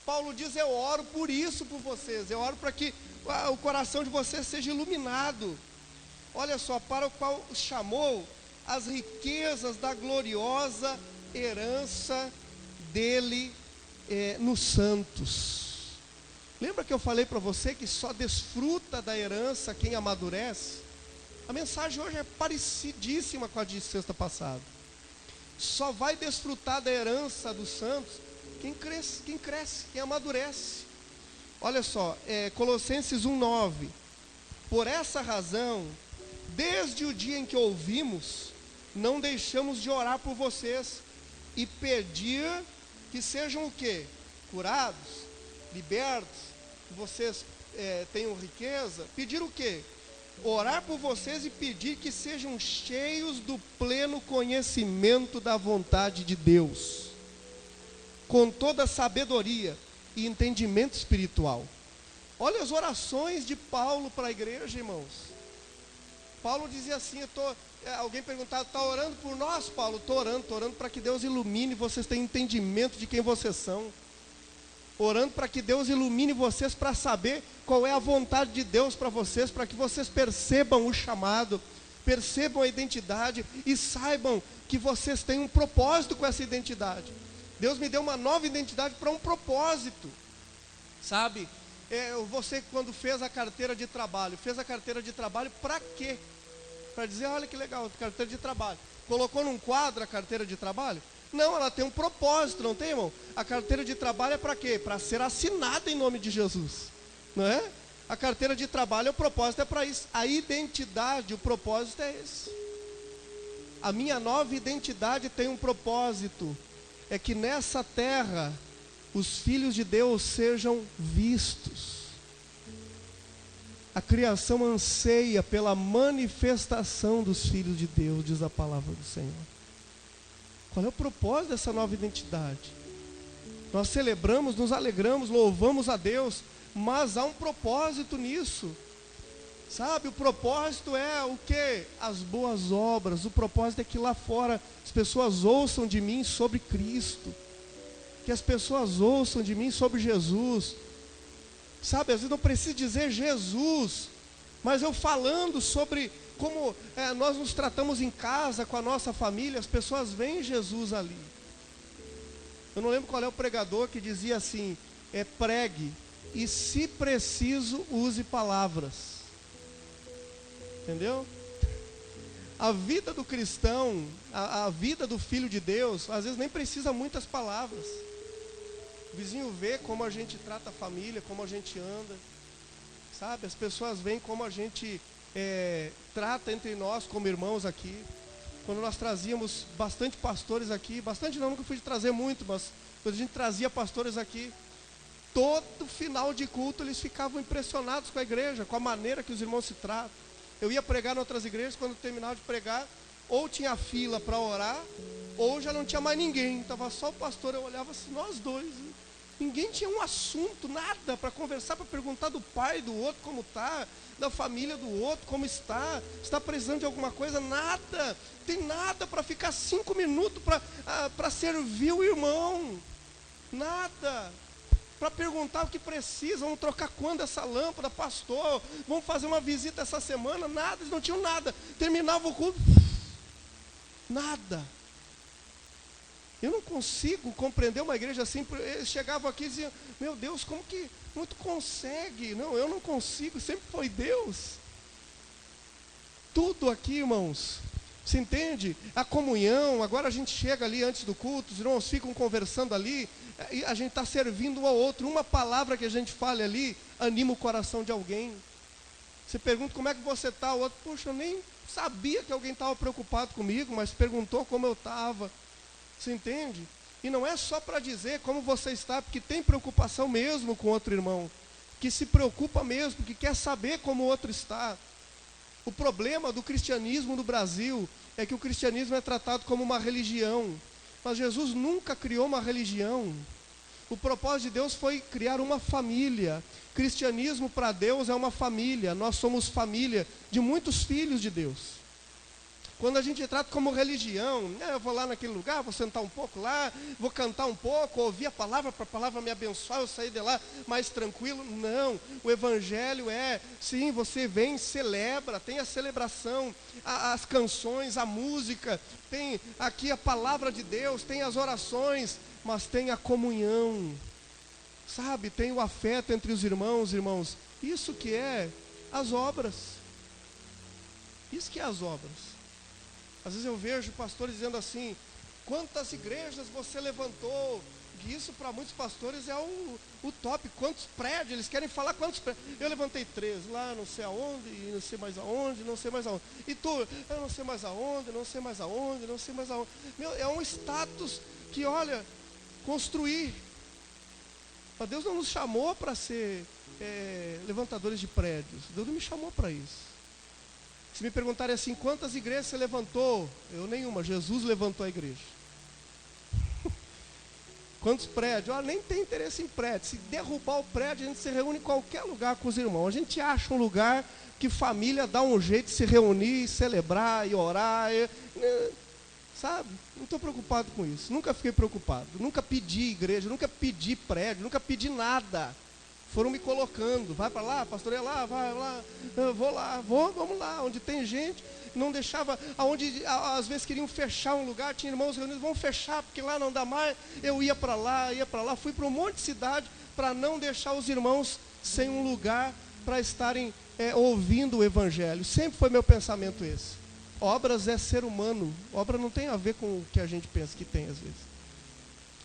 Speaker 1: Paulo diz, eu oro por isso por vocês, eu oro para que o coração de vocês seja iluminado. Olha só, para o qual chamou as riquezas da gloriosa herança dele nos santos. Lembra que eu falei para você que só desfruta da herança quem amadurece? A mensagem hoje é parecidíssima com a de sexta passada. Só vai desfrutar da herança dos santos quem cresce, quem amadurece. Olha só, Colossenses 1:9. Por essa razão, desde o dia em que ouvimos, não deixamos de orar por vocês e pedir que sejam o quê? Curados, libertos, que vocês tenham riqueza. Pedir o quê? Orar por vocês e pedir que sejam cheios do pleno conhecimento da vontade de Deus, com toda sabedoria e entendimento espiritual. Olha as orações de Paulo para a igreja, irmãos. Paulo dizia assim, alguém perguntava, está orando por nós, Paulo? Estou orando para que Deus ilumine, vocês tenham entendimento de quem vocês são. Orando para que Deus ilumine vocês para saber qual é a vontade de Deus para vocês, para que vocês percebam o chamado, percebam a identidade e saibam que vocês têm um propósito com essa identidade. Deus me deu uma nova identidade para um propósito, sabe? Você quando fez a carteira de trabalho para quê? Para dizer, olha que legal, carteira de trabalho. Colocou num quadro a carteira de trabalho? Não, ela tem um propósito, não tem, irmão? A carteira de trabalho é para quê? Para ser assinada em nome de Jesus, não é? A carteira de trabalho, o propósito é para isso. A identidade, o propósito é esse. A minha nova identidade tem um propósito, é que nessa terra os filhos de Deus sejam vistos. A criação anseia pela manifestação dos filhos de Deus, diz a palavra do Senhor. Qual é o propósito dessa nova identidade? Nós celebramos, nos alegramos, louvamos a Deus, mas há um propósito nisso. Sabe, o propósito é o quê? As boas obras. O propósito é que lá fora as pessoas ouçam de mim sobre Cristo. Que as pessoas ouçam de mim sobre Jesus. Sabe, às vezes não preciso dizer Jesus, mas eu falando sobre como nós nos tratamos em casa, com a nossa família, as pessoas veem Jesus ali. Eu não lembro qual é o pregador que dizia assim, pregue, e se preciso, use palavras. Entendeu? A vida do cristão, a vida do filho de Deus, às vezes nem precisa muitas palavras. O vizinho vê como a gente trata a família, como a gente anda, sabe? As pessoas veem como a gente trata entre nós como irmãos aqui. Quando nós trazíamos bastante pastores aqui, bastante não, nunca fui de trazer muito, mas quando a gente trazia pastores aqui, todo final de culto eles ficavam impressionados com a igreja, com a maneira que os irmãos se tratam. Eu ia pregar em outras igrejas, quando terminava de pregar, ou tinha fila para orar, ou já não tinha mais ninguém, estava só o pastor, eu olhava assim, nós dois, ninguém tinha um assunto, nada para conversar, para perguntar do pai do outro como está, da família do outro como está precisando de alguma coisa, nada, tem nada para ficar 5 minutos para servir o irmão, nada, para perguntar o que precisa, vamos trocar quando essa lâmpada, pastor, vamos fazer uma visita essa semana, nada, eles não tinham nada, terminava o culto, nada. Eu não consigo compreender uma igreja assim. Eles chegavam aqui e diziam, meu Deus, como que muito consegue? Não, eu não consigo, sempre foi Deus. Tudo aqui, irmãos, você entende? A comunhão, agora a gente chega ali antes do culto, os irmãos ficam conversando ali, e a gente está servindo um ao outro. Uma palavra que a gente fale ali, anima o coração de alguém. Você pergunta como é que você está, o outro, poxa, eu nem sabia que alguém estava preocupado comigo, mas perguntou como eu estava. Você entende? E não é só para dizer como você está, porque tem preocupação mesmo com outro irmão, que se preocupa mesmo, que quer saber como o outro está. O problema do cristianismo no Brasil é que o cristianismo é tratado como uma religião. Mas Jesus nunca criou uma religião. O propósito de Deus foi criar uma família. Cristianismo para Deus é uma família. Nós somos família de muitos filhos de Deus. Quando a gente trata como religião, eu vou lá naquele lugar, vou sentar um pouco lá, vou cantar um pouco, ouvir a palavra para a palavra me abençoar, eu sair de lá mais tranquilo. Não, o evangelho é, sim, você vem, celebra, tem a celebração, as canções, a música, tem aqui a palavra de Deus, tem as orações, mas tem a comunhão, sabe, tem o afeto entre os irmãos, isso que é as obras, isso que é as obras. Às vezes eu vejo pastores dizendo assim, quantas igrejas você levantou? E isso para muitos pastores é o top, quantos prédios, eles querem falar quantos prédios. Eu levantei 3, lá não sei aonde, e não sei mais aonde, não sei mais aonde. E tu, eu não sei mais aonde, não sei mais aonde, não sei mais aonde. Meu, é um status que, olha, construir. Mas Deus não nos chamou para ser levantadores de prédios. Deus não me chamou para isso. Se me perguntarem assim, quantas igrejas você levantou? Eu nenhuma, Jesus levantou a igreja. Quantos prédios? Nem tem interesse em prédio. Se derrubar o prédio, a gente se reúne em qualquer lugar com os irmãos. A gente acha um lugar que família dá um jeito de se reunir, celebrar e orar. Sabe? Não estou preocupado com isso. Nunca fiquei preocupado. Nunca pedi igreja, nunca pedi prédio, nunca pedi nada. Foram me colocando, vai para lá, pastoreia lá, vai lá, eu vou lá, vamos lá, onde tem gente, não deixava, aonde às vezes queriam fechar um lugar, tinha irmãos reunidos, vamos fechar, porque lá não dá mais, eu ia para lá, fui para um monte de cidade, para não deixar os irmãos sem um lugar para estarem ouvindo o evangelho, sempre foi meu pensamento esse. Obras é ser humano, obra não tem a ver com o que a gente pensa que tem às vezes.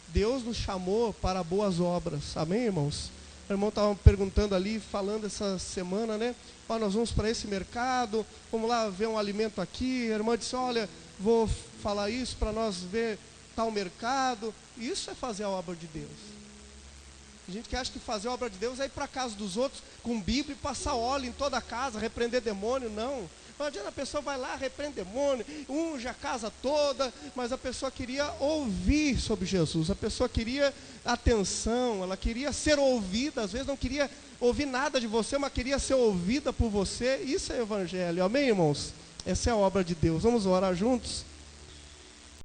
Speaker 1: Deus nos chamou para boas obras, amém, irmãos? O irmão estava perguntando ali, falando essa semana, né? Nós vamos para esse mercado, vamos lá ver um alimento aqui. A irmã disse, olha, vou falar isso para nós ver tal mercado. Isso é fazer a obra de Deus. A gente que acha que fazer a obra de Deus é ir para a casa dos outros com Bíblia e passar óleo em toda a casa, repreender demônio, não. Não adianta, a pessoa vai lá, repreende demônio, unge a casa toda, mas a pessoa queria ouvir sobre Jesus, a pessoa queria atenção, ela queria ser ouvida, às vezes não queria ouvir nada de você, mas queria ser ouvida por você. Isso é evangelho, amém, irmãos? Essa é a obra de Deus. Vamos orar juntos?